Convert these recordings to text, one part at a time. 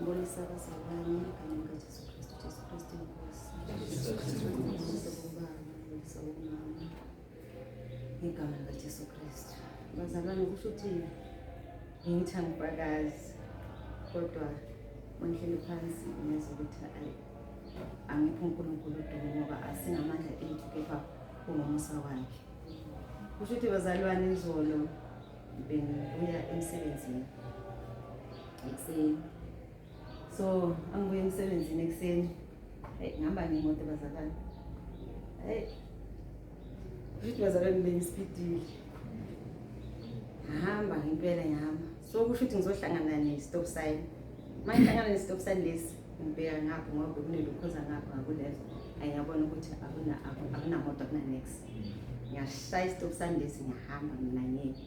Mbonisa abazalwane egameni kaJesu Kristu, Jesu Kristu inkosi. Mbonisa ubaba, mbonisa umama igama likaJesu Kristu. Bazalwane kusho ukuthi ngithi angifakazi kodwa mangihleli phansi ngezwe ukuthi angiphi uNkulunkulu udumo ngoba asinamandla ethu kepha kungomusa wakhe. Kusho ukuthi bazalwane izolo bengibuya emsebenzini ekuseni. So angibuye emsebenzini ekuseni ngihamba ngemoto bazalwane. Kusho bazalwane bengisipidile. Ngihamba ngempela ngihamba. So kusho ukuthi ngizohlangana ne-stop sign. Mangihlangana ne-stop sign lesi ngibheka ngapha ngoba kunelokhoza ngapha ngakulezo. Ngiyabona ukuthi akunamoto akunanext. Ngiyashaya i-stop sign lesi ngihamba mina ngeke.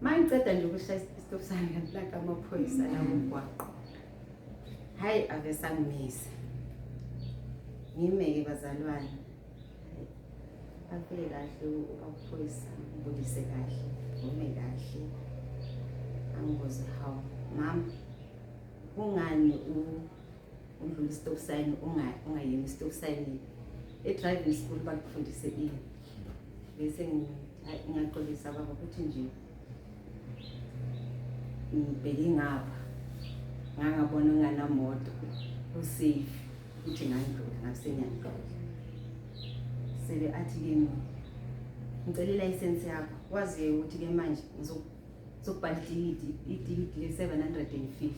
Mangiceda nje ukushaya i-stop sign ngiyaplaka amaphoyisa lawo umgwaqo. Hayi ave sangimisa. Ngimeke bazalwane. Afike kahle uphoyisa ngibulise kahle. Ngime kahle. Angibuze hawu mama ungani undlula i-stop sign ungayimi i-stop sign e-driving school bakufundise ini bese ngiyaxolisa baba ukuthi nje ngibheke ngapha ngangabona nganamoto usafe ukuthi ngandlula ngasenyandlula sebe athi kimi ngicela i-license yakho wazi ukuthi ke manje ngizokubhala itikiti le-750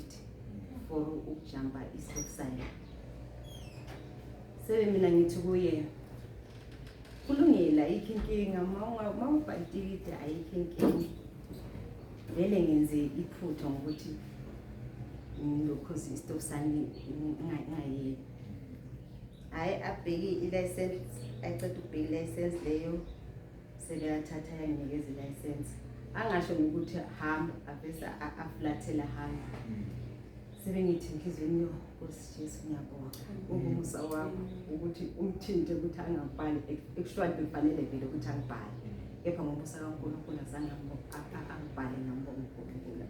for ukujumpa i-stop sign. Sebe mina ngithi kuye kulungile ayikho inkinga mawubhala itikiti ayikho inkinga. Vele ngenze iphutha ngokuthi ngilokhoza i-stop sign ngayeki. Hayi abheki i-license ayicela ukubheka i-license leyo sebe yathatha yanginikeza i-license. Angasho ukuthi hamba avesa aflathela hamba. Sebe ngithi inhlizweni yo Nkosi Jesu ngiyabonga ukumusa wakho ukuthi umthinte ukuthi angabhali ekushwani befanele vele ukuthi angibhale kepha ngomusa kaNkulunkulu azange angibhale ngambonga uNkulunkulu